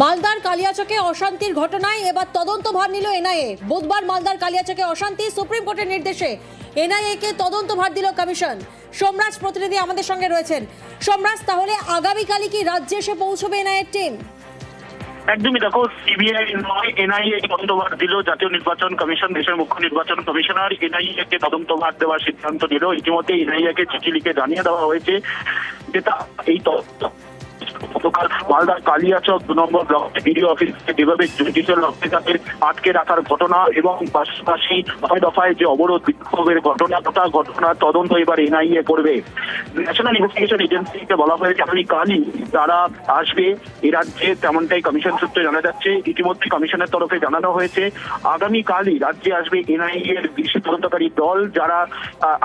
মালদার কালিয়াচকে অশান্তির ঘটনায় এবার তদন্তভার নিল এনআইএ। বুধবার মালদার কালিয়াচকে অশান্তি, সুপ্রিম কোর্টের নির্দেশে এনআইএ কে তদন্তভার দিল কমিশন। সোমরাজ প্রতিনিধি আমাদের সঙ্গে রয়েছেন। সোমরাজ, তাহলে আগামীকালই কি রাজ্যে এসে পৌঁছবে এনআইএ টিম? একদমই, দেখো, সিবিআই নয় এনআইএ তদন্তভার দিল জাতীয় নির্বাচন কমিশন। দেশের মুখ্য নির্বাচন কমিশনার এনআইএ কে তদন্তভার দেওয়ার সিদ্ধান্ত নিল। ইতিমধ্যে এনআইএ কে চিঠি লিখে জানিয়ে দেওয়া হয়েছে যে এই তদন্ত গতকাল মালদার কালিয়াচক 2 নম্বর ব্লকের বিডিও অফিসে যেভাবে জুডিশিয়াল অফিসারদের আটকে রাখার ঘটনা এবং পাশাপাশি দফায় দফায় যে অবরোধ বিক্ষোভের ঘটনা, গোটা ঘটনার তদন্ত এবার এনআইএ করবে। ন্যাশনাল ইনভেস্টিগেশন এজেন্সিকে বলা হয়েছে আগামীকালই তারা আসবে এ রাজ্যে, তেমনটাই কমিশন সূত্রে জানা যাচ্ছে। ইতিমধ্যে কমিশনের তরফে জানানো হয়েছে আগামীকালই রাজ্যে আসবে এনআইএ এর বিশেষ তদন্তকারী দল, যারা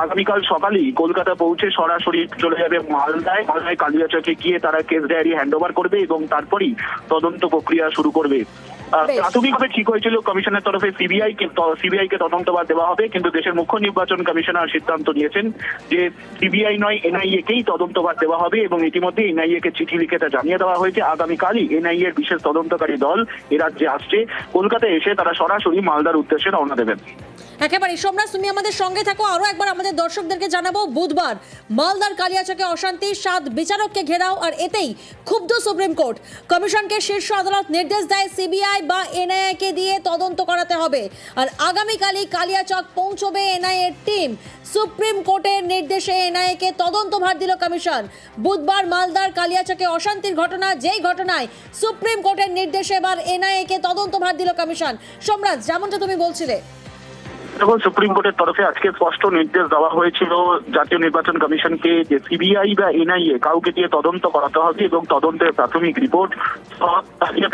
আগামীকাল সকালেই কলকাতা পৌঁছে সরাসরি চলে যাবে মালদায় কালিয়াচকে গিয়ে তারা কেস ডায়েরি হ্যান্ডওভার করবে এবং তারপরই তদন্ত প্রক্রিয়া শুরু করবে। প্রাথমিকভাবে ঠিক হয়েছিল কমিশনের তরফে সিবিআই কে তদন্তভার দেওয়া হবে, কিন্তু দেশের মুখ্য নির্বাচন কমিশনার সিদ্ধান্ত নিয়েছেন যে সিবিআই নয় এনআইএ কেই তদন্তভার দেওয়া হবে এবং ইতিমধ্যে এনআইএ কে চিঠি লিখে তা জানিয়ে দেওয়া হয়েছে আগামীকালই এনআইএ এর বিশেষ তদন্তকারী দল এ রাজ্যে আসছে। কলকাতায় এসে তারা সরাসরি মালদার উদ্দেশ্যে রওনা দেবেন। একেবারে সোমরাজ, তুমি আমাদের সঙ্গে থাকো। আরো একবার আমাদের দর্শকদেরকে জানাবো, বুধবার মালদার কালিয়াচকে অশান্তি, 7 বিচারককে ঘেরাও, আর এতেই ক্ষুব্ধ সুপ্রিম কোর্ট। কমিশনকে শীর্ষ আদালত নির্দেশ দেয় সিবিআই বা এনআইএ কে দিয়ে তদন্ত করাতে হবে। আর আগামীকালই কালিয়াচক পৌঁছবে এনআইএ টিম। সুপ্রিম কোর্টের নির্দেশে এনআইএ কে তদন্তভার দিল কমিশন। বুধবার মালদার কালিয়াচকে অশান্তির ঘটনা, যেই ঘটনায় সুপ্রিম কোর্টের নির্দেশে এবার এনআইএ কে তদন্তভার দিল কমিশন। সোমরাজ, যেমনটা তুমি বলছিলে, দেখুন, সুপ্রিম কোর্টের তরফে আজকে স্পষ্ট নির্দেশ দেওয়া হয়েছিল জাতীয় নির্বাচন কমিশনকে যে সিবিআই বা এনআইএ কাউকে দিয়ে তদন্ত করাতে হবে এবং তদন্তের প্রাথমিক রিপোর্ট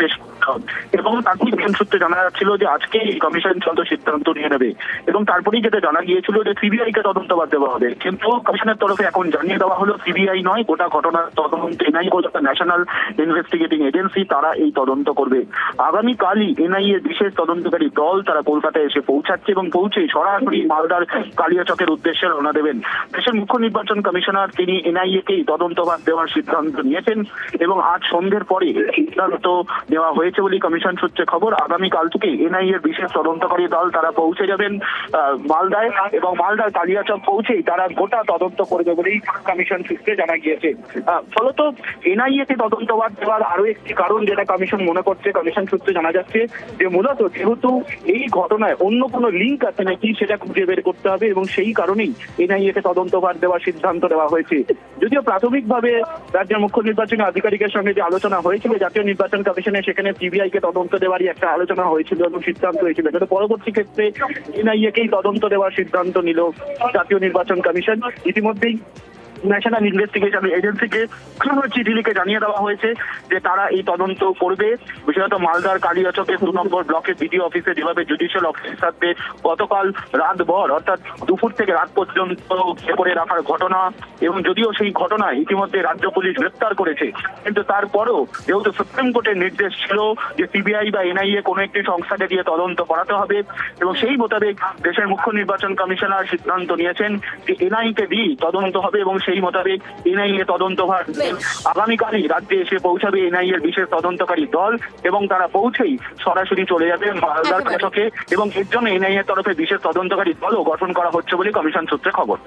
পেশ করতে হবে। এবং তারপরে সূত্রে জানা যাচ্ছিল যে আজকে কমিশন চলন্ত সিদ্ধান্ত নিয়ে নেবে এবং তারপরেই যেটা জানা গিয়েছিল যে সিবিআই কে তদন্তভার দেওয়া হবে। কিন্তু কমিশনের তরফে এখন জানিয়ে দেওয়া হলো সিবিআই নয়, গোটা ঘটনার তদন্ত এনআইএ, ন্যাশনাল ইনভেস্টিগেটিং এজেন্সি, তারা এই তদন্ত করবে। আগামীকালই এনআইএ বিশেষ তদন্তকারী দল তারা কলকাতায় এসে পৌঁছাচ্ছে এবং সরাসরি মালদার কালিয়াচকের উদ্দেশ্যে রওনা দেবেন। দেশের মুখ্য নির্বাচন কমিশনার তিনি এনআইএ কেই তদন্তভার দেওয়ার সিদ্ধান্ত নিয়েছেন এবং আজ সন্ধ্যের পরে সিদ্ধান্ত নেওয়া হয়েছে বলে কমিশন সূত্রে খবর। আগামীকাল থেকে এনআইএ এর বিশেষ তদন্তকারী দল তারা পৌঁছে যাবেন মালদায় এবং মালদার কালিয়াচক পৌঁছেই তারা গোটা তদন্ত করবে বলেই কমিশন সূত্রে জানা গিয়েছে। ফলত এনআইএ কে তদন্তভার দেওয়ার আরো একটি কারণ যেটা কমিশন মনে করছে, কমিশন সূত্রে জানা যাচ্ছে যে মূলত যেহেতু এই ঘটনায় অন্য কোনো লিঙ্ক আছে নাকি সেটা খুঁজে বের করতে হবে এবং সেই কারণেই এনআইএ কে তদন্তভার দেওয়ার সিদ্ধান্ত নেওয়া হয়েছে। যদিও প্রাথমিকভাবে রাজ্যের মুখ্য নির্বাচনী আধিকারিকের সঙ্গে যে আলোচনা হয়েছিল জাতীয় নির্বাচন কমিশনে, সেখানে সিবিআই কে তদন্ত দেওয়ারই একটা আলোচনা হয়েছিল এবং সিদ্ধান্ত হয়েছিল, কিন্তু পরবর্তী ক্ষেত্রে এনআইএ কেই তদন্ত দেওয়ার সিদ্ধান্ত নিল জাতীয় নির্বাচন কমিশন। ইতিমধ্যেই ন্যাশনাল ইনভেস্টিগেশন এজেন্সিকে চিঠি লিখে জানিয়ে দেওয়া হয়েছে যে তারা এই তদন্ত করবে। বিশেষত মালদার কালিয়াচকের 2 নম্বর ব্লকের বিডিও অফিসে যেভাবে জুডিশিয়াল অফিসারদের গতকাল রাতভর অর্থাৎ দুপুর থেকে রাত পর্যন্ত করে রাখার ঘটনা, এবং যদিও সেই ঘটনায় ইতিমধ্যে রাজ্য পুলিশ গ্রেপ্তার করেছে, কিন্তু তারপরেও যেহেতু সুপ্রিম কোর্টের নির্দেশ ছিল যে সিবিআই বা এনআইএ কোনো একটি সংস্থাকে দিয়ে তদন্ত করাতে হবে এবং সেই মোতাবেক দেশের মুখ্য নির্বাচন কমিশনার সিদ্ধান্ত নিয়েছেন যে এনআইএ কে দিয়ে তদন্ত হবে এবং সেই মোতাবেক এনআইএ তদন্তভার আগামীকালই রাজ্যে এসে পৌঁছাবে এনআইএ এর বিশেষ তদন্তকারী দল এবং তারা পৌঁছেই সরাসরি চলে যাবে মালদার কালিয়াচকে এবং এর জন্য এনআইএ তরফে বিশেষ তদন্তকারী দলও গঠন করা হচ্ছে বলে কমিশন সূত্রে খবর।